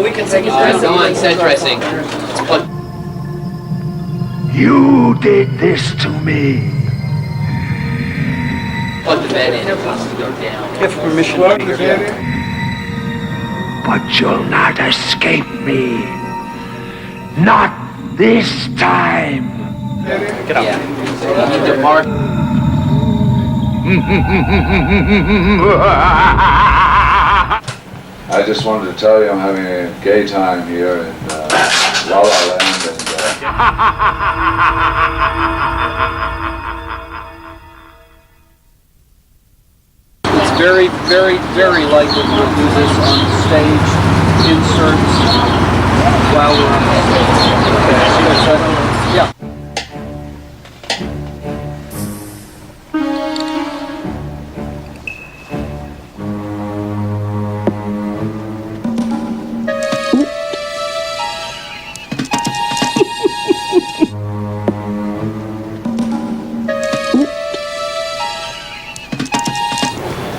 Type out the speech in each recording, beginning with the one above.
we can take it down. No one said dressing. It's plug. You did this to me. Plug the bed in. It wants to go down. Give permission to be here. But you'll not escape me. Not this time. Get up. Yeah. So you need to mark. I just wanted to tell you I'm having a gay time here in La La Land, and It's very, very, very likely we'll do this on stage inserts while we're on stage. Okay. Yeah.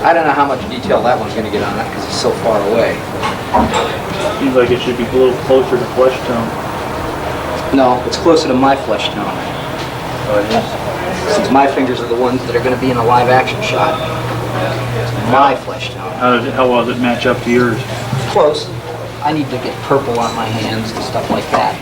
I don't know how much detail that one's going to get on it because it's so far away. Seems like it should be a little closer to flesh tone. No, it's closer to my flesh tone. Oh, it is? Since my fingers are the ones that are going to be in a live action shot. It's my flesh tone. How well does it match up to yours? Close. I need to get purple on my hands and stuff like that.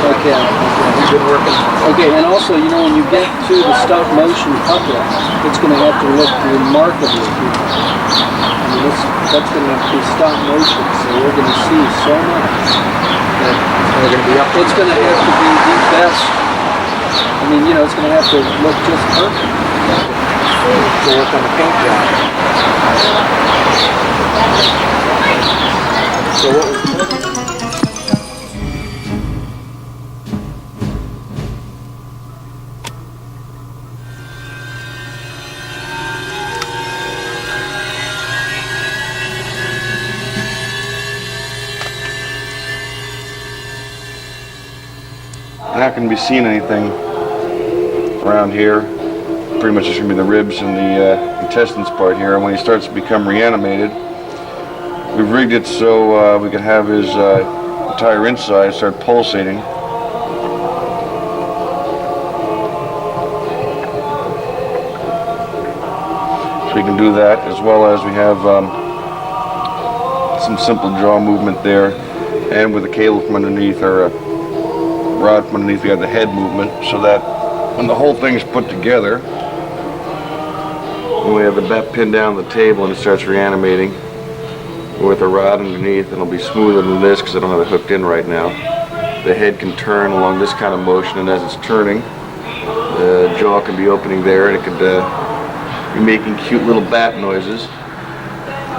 Okay, we've been working. Okay, and also, you know, when you get to the stop motion puppet, it's going to have to look remarkably good. I mean, that's going to have to be stop motion, so we're going to see so much that we're going to be up. It's going to have to be the best. I mean, you know, it's going to have to look just perfect to work on the paint job. So what was not going to be seeing anything around here. Pretty much just going to be the ribs and the intestines part here. And when he starts to become reanimated, we've rigged it so we can have his entire inside start pulsating. So we can do that, as well as we have some simple jaw movement there, and with a cable from underneath, or a rod from underneath, we have the head movement, so that when the whole thing is put together, when we have the bat pinned down the table and it starts reanimating with a rod underneath, it'll be smoother than this because I don't have it hooked in right now. The head can turn along this kind of motion, and as it's turning, the jaw can be opening there, and it could be making cute little bat noises.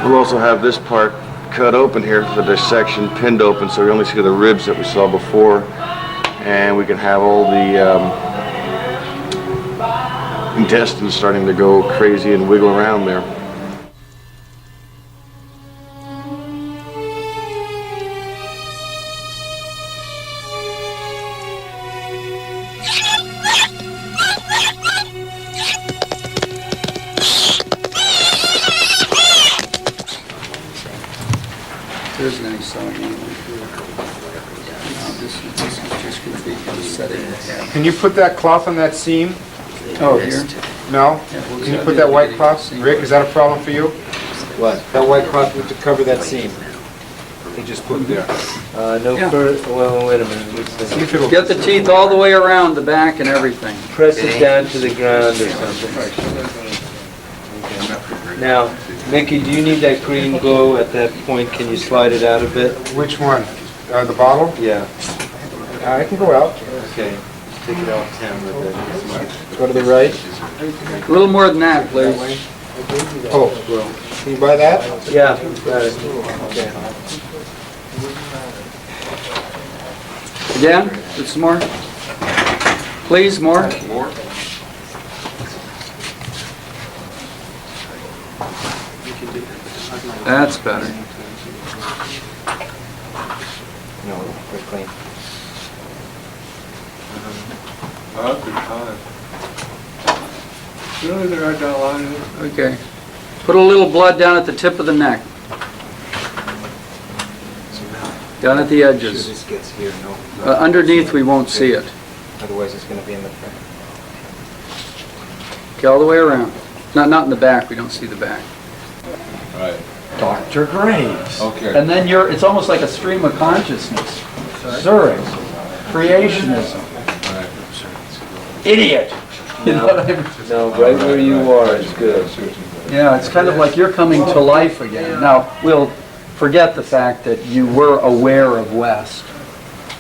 We'll also have this part cut open here, the dissection pinned open, so we only see the ribs that we saw before. And we can have all the intestines starting to go crazy and wiggle around there. There isn't any sewing anywhere here. This is just going to be setting the tab. Can you put that cloth on that seam? Oh, here? No? Can you put that white cloth? Rick, is that a problem for you? What? That white cloth to cover that seam. They just put there. No, Yeah. well, wait a minute. See if it'll... Get the teeth all the way around the back and everything. Press it down to the ground or something. Now, Mickey, do you need that green glow at that point? Can you slide it out a bit? Which one? The bottle? Yeah. I can go out. Okay. Take it off 10 with it. Go to the right. A little more than that, please. Oh, well. Can you buy that? Yeah, got it. Okay. Again, just some more. Please, more. more. That's better. No, we're clean. Oh, good time. Really, they're right down the line here? Okay. Put a little blood down at the tip of the neck. Down at the edges. This gets here, no. Underneath, we won't see it. Otherwise, it's going to be in the front. Okay, all the way around. Not in the back. We don't see the back. Right. Dr. Graves. Okay. And then it's almost like a stream of consciousness. Zurich. Creationism. Idiot. You know what I mean? No, right where you are is good. Yeah, it's kind of like you're coming to life again. Now, we'll forget the fact that you were aware of West.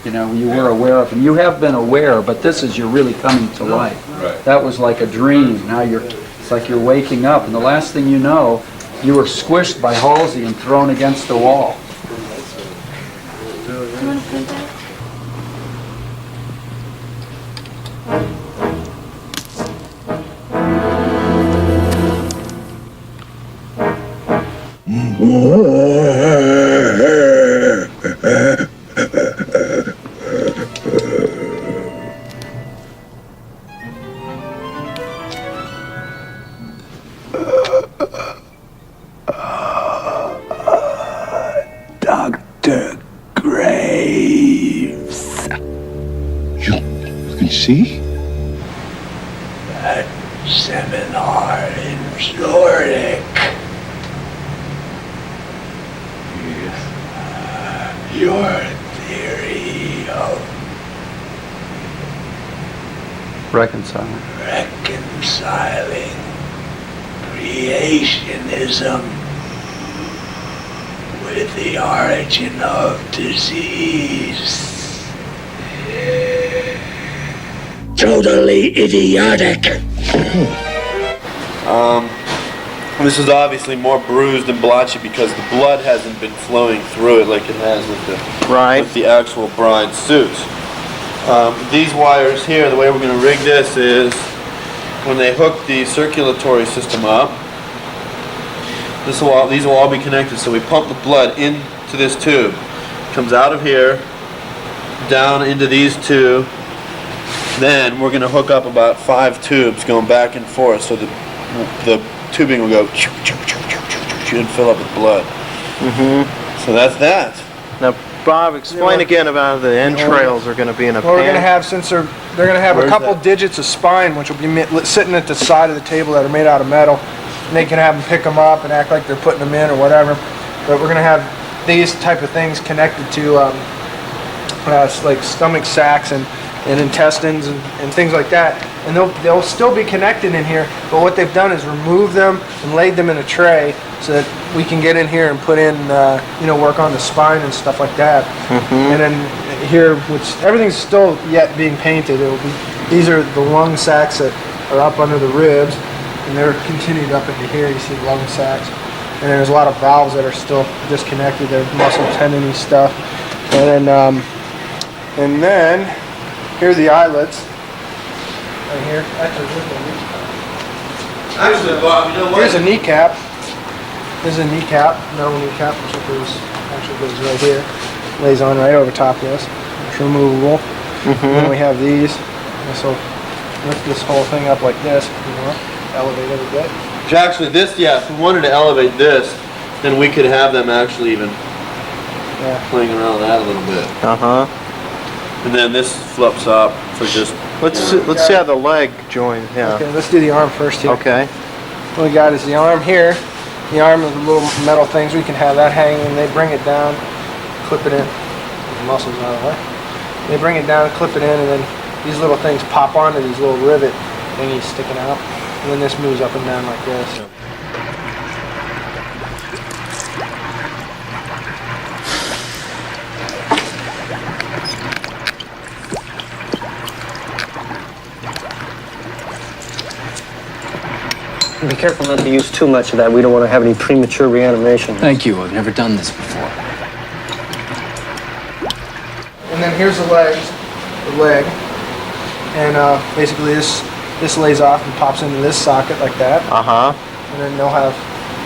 You know, you were aware of him. You have been aware, but this is you're really coming to life. Right. That was like a dream. Now it's like you're waking up, and the last thing you know, you were squished by Halsey and thrown against the wall. Dr. Graves. You can see? That seminar in Zurich. Yes. Your theory of Reconciling. reconciling creationism with the origin of disease. Totally idiotic. This is obviously more bruised and blotchy because the blood hasn't been flowing through it like it has with the actual bride suit. These wires here, the way we're going to rig this is when they hook the circulatory system up, these will all be connected. So we pump the blood into this tube. It comes out of here, down into these two. Then we're going to hook up about 5 tubes going back and forth so the tubing will go and fill up with blood. So that's that. Now, Bob, explain again about the entrails are going to be in a Well, we're going to pan. have, since they're going to have a Where's couple that? digits of spine, which will be sitting at the side of the table that are made out of metal, and they can have them pick them up and act like they're putting them in or whatever. But we're going to have these type of things connected to like stomach sacs and intestines and things like that. And they'll still be connected in here, but what they've done is remove them and laid them in a tray so that we can get in here and put in, work on the spine and stuff like that. And then here, everything's still yet being painted. These are the lung sacs that are up under the ribs, and they're continued up into here. You see the lung sacs. And there's a lot of valves that are still disconnected. They're muscle tendony stuff. And then here's the eyelets. Right here. Actually, Bob, you know what? Here's a kneecap. This is a kneecap, metal kneecap, which goes right here. Lays on right over top of this. It's removable. And then we have these. This will lift this whole thing up like this. Elevate it a bit. Actually, if we wanted to elevate this, then we could have them actually even playing around with that a little bit. And then this flips up for just. Let's see how the leg joins. Yeah. Okay, let's do the arm first here. Okay. What we got is the arm here. The arm with the little metal things. We can have that hanging. They bring it down, clip it in. The muscles out of the way. They bring it down, clip it in, and then these little things pop onto these little rivet thingies sticking out. And then this moves up and down like this. Be careful not to use too much of that. We don't want to have any premature reanimation. Thank you. I've never done this before. And then here's the leg. And basically this lays off and pops into this socket like that. And then they'll have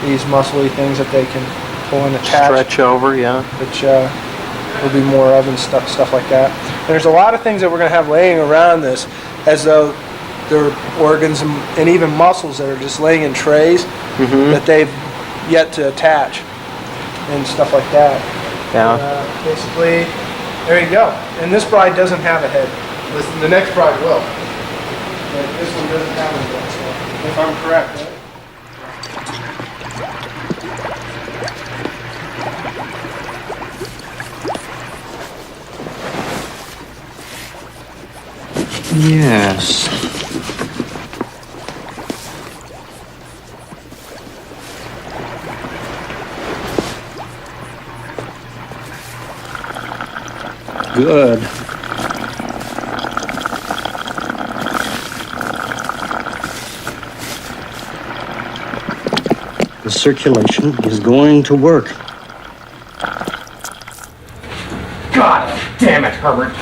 these muscly things that they can pull and attach. Stretch over, yeah. Which there'll be more of and stuff like that. There's a lot of things that we're going to have laying around this as though they're organs and even muscles that are just laying in trays that they've yet to attach and stuff like that. Yeah. Basically, there you go. And this bride doesn't have a head. The next bride will. But this one doesn't have a head, so if I'm correct, right? Yes. Good. The circulation is going to work. God damn it, Herbert.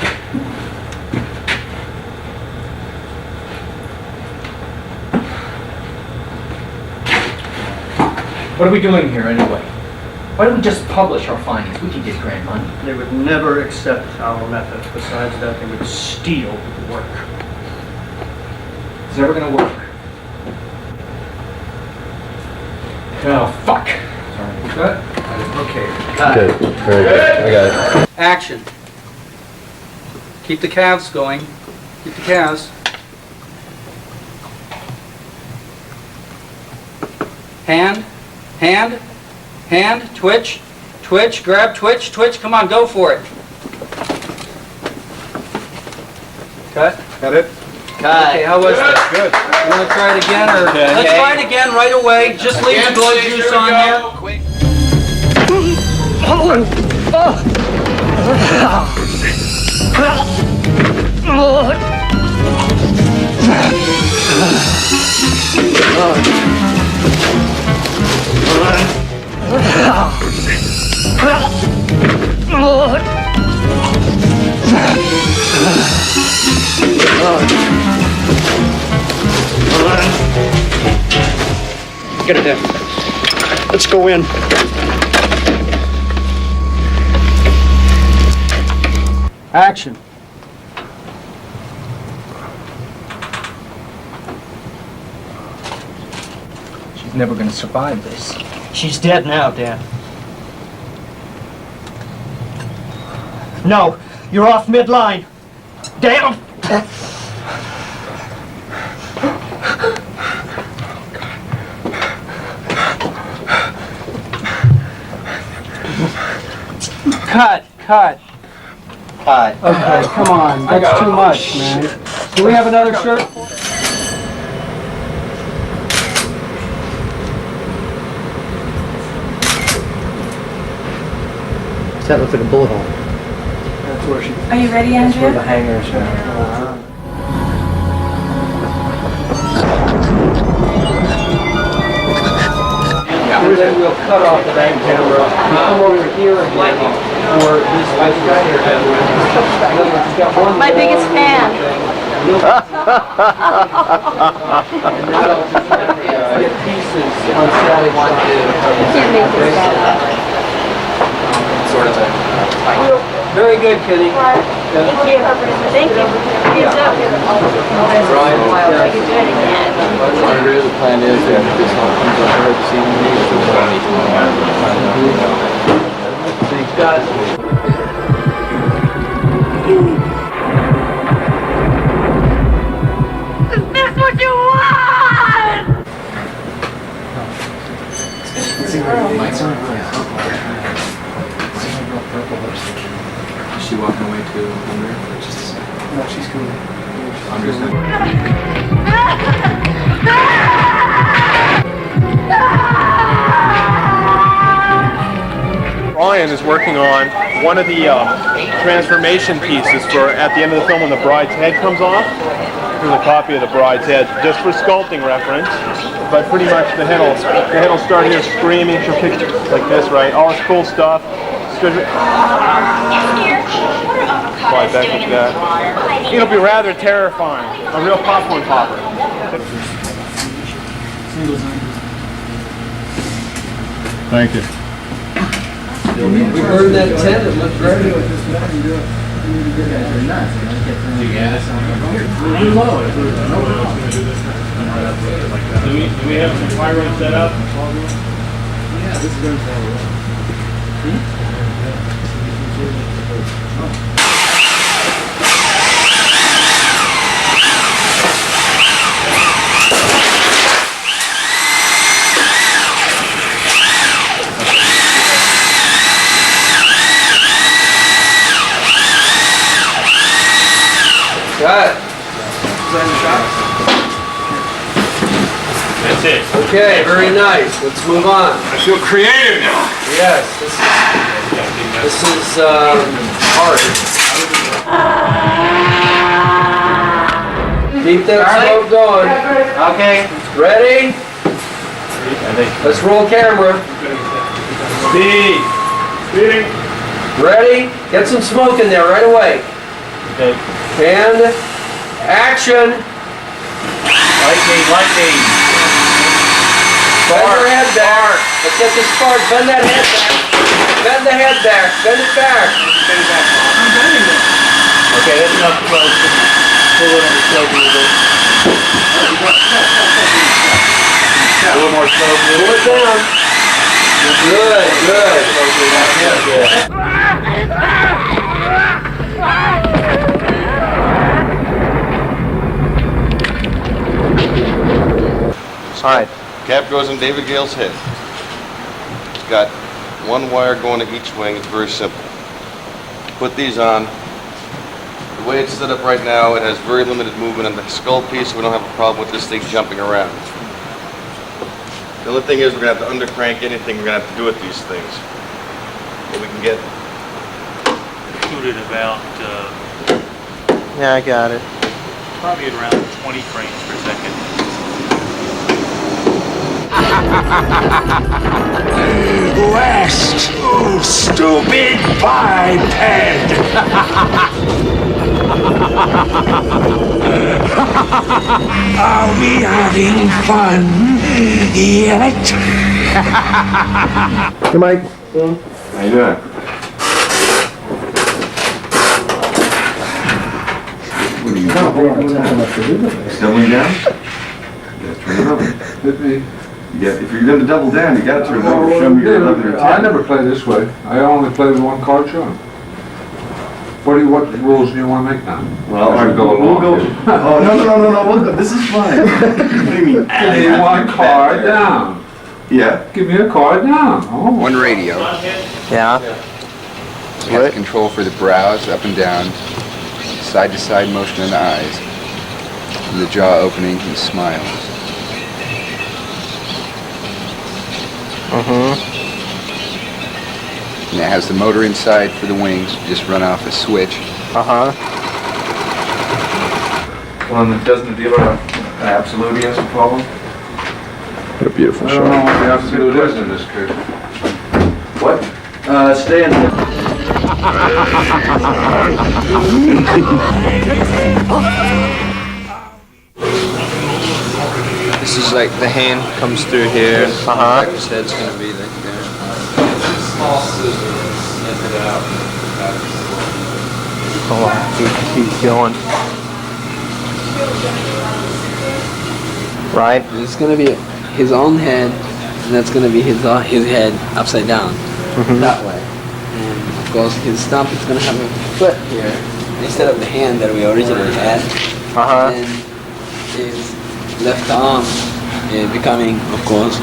What are we doing here anyway? Why don't we just publish our findings? We can get grant money. They would never accept our method. Besides that, they would steal the work. It's never gonna work. Oh, fuck. Sorry. Good? Okay. Good, very good. I got it. Action. Keep the calves going. Keep the calves. Hand, hand, hand, twitch, twitch, grab, twitch, twitch. Come on, go for it. Cut. Got it? Okay, how was that? Good. You want to try it again, or let's try it again right away. Just leave the blood juice on there. Get it there. Let's go in. Action. She's never gonna survive this. She's dead now, Dan. No, you're off midline. Damn! Cut, cut. Cut. Okay, come on. That's too much, man. Do we have another shirt? That looks like a bullet hole. That's where she. Are you ready, Andrea? Where the hangers are. And then we'll cut off the bank camera. We come over here again for this right here. My biggest fan. And then I'll just get pieces on Sally one Sort of Very good, Kitty. Thank you. Thank you. Good job. I can do it again. the plan is that this all comes up here this evening. So you've got. Is this what you want? Is she walking away to Under? Just a second. No, she's coming. Under's Ryan is working on one of the transformation pieces for at the end of the film when the bride's head comes off. Here's a copy of the bride's head, just for sculpting reference. But pretty much the head will start here screaming. She'll kick like this, right? All this cool stuff. Slide back like that. It'll be rather terrifying. A real popcorn popper. Thank you. We burned that tent. It looked great. Do we have some pyro set up? Got it. That's it. Okay, very nice. Let's move on. I feel creative now. Yes, this is art. Keep that smoke going. Okay. Ready? Let's roll camera. Speed. Speed. Ready? Get some smoke in there right away. Okay. And action. Lightning, lightning. Bend your head back. Let's get the spark. Bend that head back. Bend the head back. Bend it back. Okay, that's enough. Pull it on the smoke a little bit. A little more smoke. Pull it down. Good, good. Alright, cap goes in David Gale's head. It's got one wire going to each wing. It's very simple. Put these on. The way it's set up right now, it has very limited movement on the skull piece, so we don't have a problem with this thing jumping around. The only thing is we're going to have to undercrank anything we're going to have to do with these things. But we can get... Shoot it about, Yeah, I got it. probably at around 20 frames per second. West, you stupid biped! Are we having fun yet? Hey, Mike. How you doing? What are you doubling down? Yeah, turn it over. Yeah, if you're gonna double down, you gotta turn it over. Show me your 11 or 10. I never play this way. I only play with one card show. What rules do you want to make now? Well, As we go along. Oh, no, this is fine. What do you mean? Give me one card down. Yeah. Give me a card down. Oh. One radio. Yeah. You have control for the brows, up and down, side to side motion in the eyes, and the jaw opening and smiles. And it has the motor inside for the wings. You just run off a switch. Well, and doesn't the dealer have an absolute he has to follow? What a beautiful I don't know what the absolute is in this case. What? Stay in there. This is like the hand comes through here. His head's gonna be like there. Hold on, keep going. Right? It's gonna be his own head, and that's gonna be his head upside down, that way. And of course, his stump is gonna have a foot here instead of the hand that we originally had. And his left arm becoming, of course,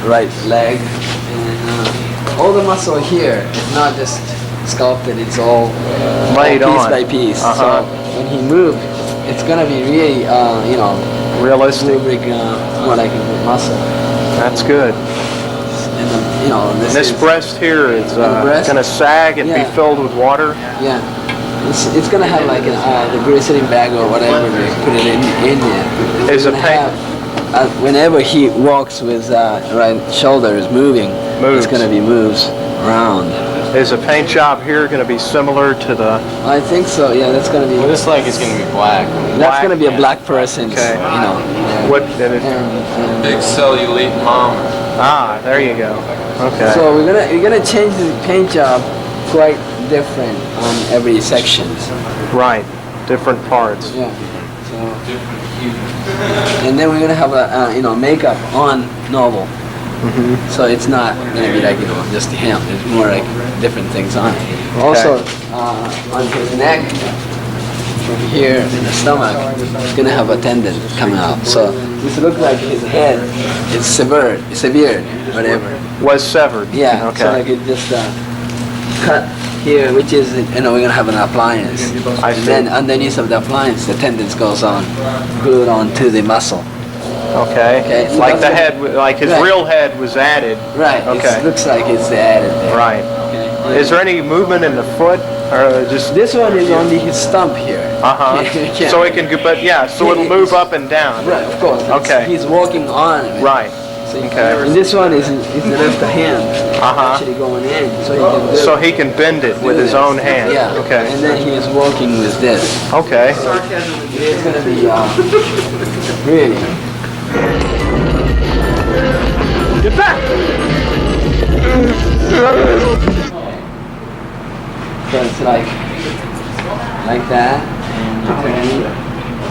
right leg. And all the muscle here is not just sculpted; it's all laid piece on by piece. So when he moved, it's gonna be really, realistic. more like a muscle. That's good. And This breast here is breast? gonna sag and be filled with water. Yeah, it's gonna have like the glycerin bag or whatever they put it in there. Is It's a gonna paint? have, whenever he walks with right shoulders moving, Moves. it's gonna be moves around. Is the paint job here gonna be similar to the? I think so. Yeah, that's gonna be. Well, this leg is going to be black. That's gonna be a black person's. Okay. What? Big cellulite palm. There you go. Okay. So we're gonna change the paint job quite different on every section. Right. Different parts. Yeah. So, and then we're gonna have a makeup on Noble. So it's not gonna be like just him. It's more like different things on it. Also on his neck, from here in the stomach, it's gonna have a tendon coming out. So this looks like his head is severe, whatever. Was severed. Yeah. Okay. So like it just cut here, which is we're gonna have an appliance. I And see. then underneath of the appliance, the tendons goes on, glued onto the muscle. Okay. Okay. Like the head, like his Right. real head was added. Right. Okay. It looks like it's added there. Right. Okay. Is there any movement in the foot, or just? This one is only his stump here. Yeah. So it can, but yeah, so it'll move up and down. Right, of course. Okay. He's walking on it. Right. Okay. And this one is the left hand actually going in, so he can do So he can bend it with his own hand. Yeah. Okay. And then he is walking with this. Okay. It's gonna be really. Get back! So it's like that, and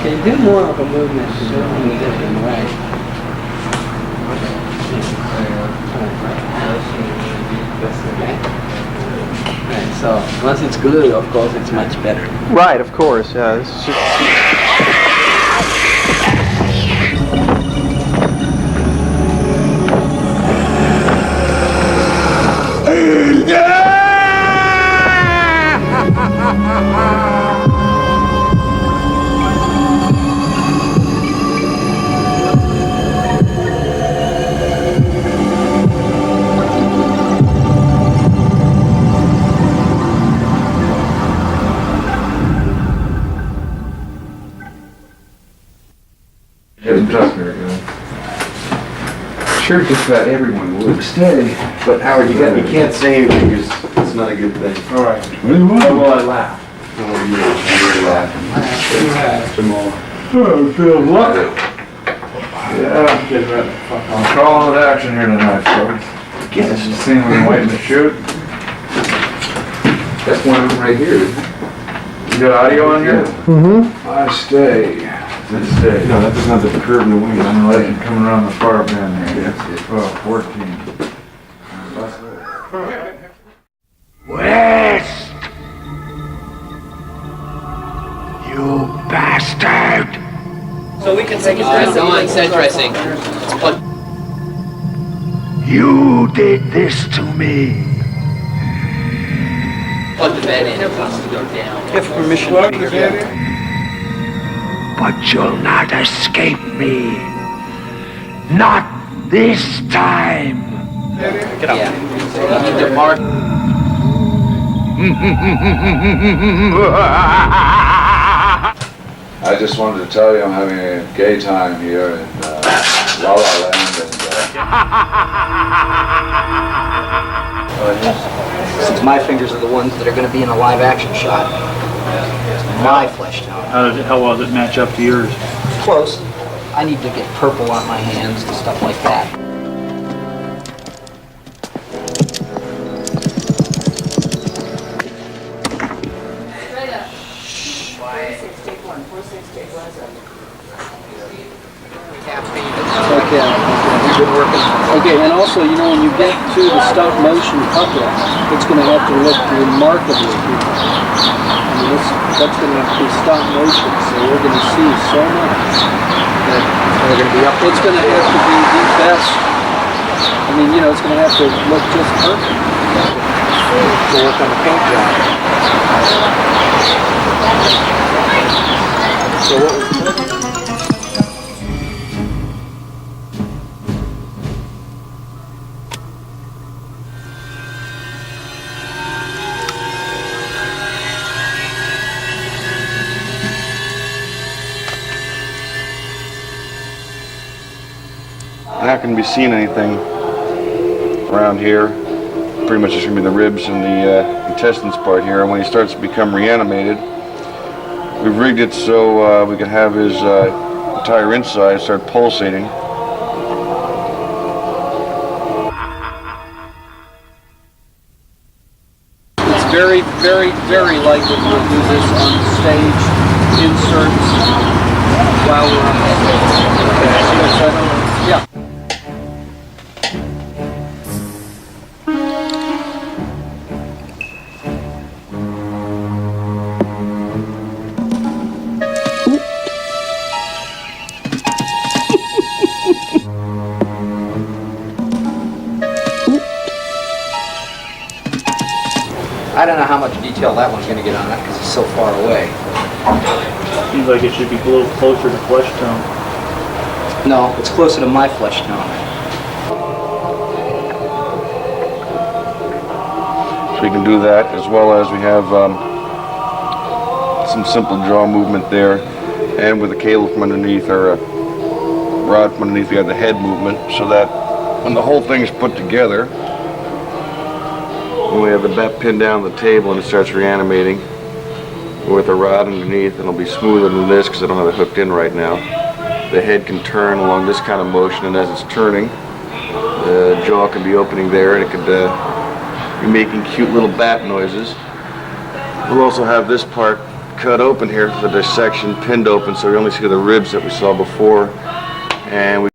can you do more of a movement in a different way? Right, so once it's glued, of course, it's much better. Right, of course. Yeah. It's just... Trust me, sure, just about everyone would. Steady. But Howard, you can't say anything because it's not a good thing. All right. What do you want? Or will I laugh? You're laughing. Oh, Bill, look. Yeah, I'm calling it action here tonight, folks. This is the scene we've been waiting to shoot. That's one of them right here. You got audio on here? Mm-hmm. I stay. Stay. No, that doesn't have the curve in the wing. I'm letting it come around the far bend here. Oh, 14. West! You bastard! So we can take it on set dressing. You did this to me. Plug the bed in, it wants to go down. Give permission to be here. But you'll not escape me. Not this time. Get up. Yeah. So you need to mark. I just wanted to tell you I'm having a gay time here in La La Land, and Since my fingers are the ones that are going to be in a live action shot. My flesh tone. How well does it match up to yours? Close. I need to get purple on my hands and stuff like that. Okay. Good working. Okay, and also, when you get to the stop motion puppet, it's going to have to look remarkably human. I mean, that's going to have to be stop motion, so we're going to see so much that We're going to be up. it's going to have to be the best. I mean, it's going to have to look just perfect. To work on the paint job. So what was You're not going to be seeing anything around here. Pretty much just going to be the ribs and the intestines part here. And when he starts to become reanimated, we've rigged it so we can have his entire inside start pulsating. It's very, very, very likely we'll do this on stage inserts while we're on the stage. Okay. Yeah. I don't know how much detail that one's going to get on it because it's so far away. Seems like it should be a little closer to flesh tone. No, it's closer to my flesh tone. So we can do that, as well as we have some simple jaw movement there, and with a cable from underneath, or a rod from underneath, we have the head movement, so that when the whole thing is put together, when we have the bat pinned down the table and it starts reanimating, with a rod underneath, it'll be smoother than this because I don't have it hooked in right now. The head can turn along this kind of motion, and as it's turning, the jaw can be opening there, and it could be making cute little bat noises. We'll also have this part cut open here for the dissection, pinned open, so we only see the ribs that we saw before, and we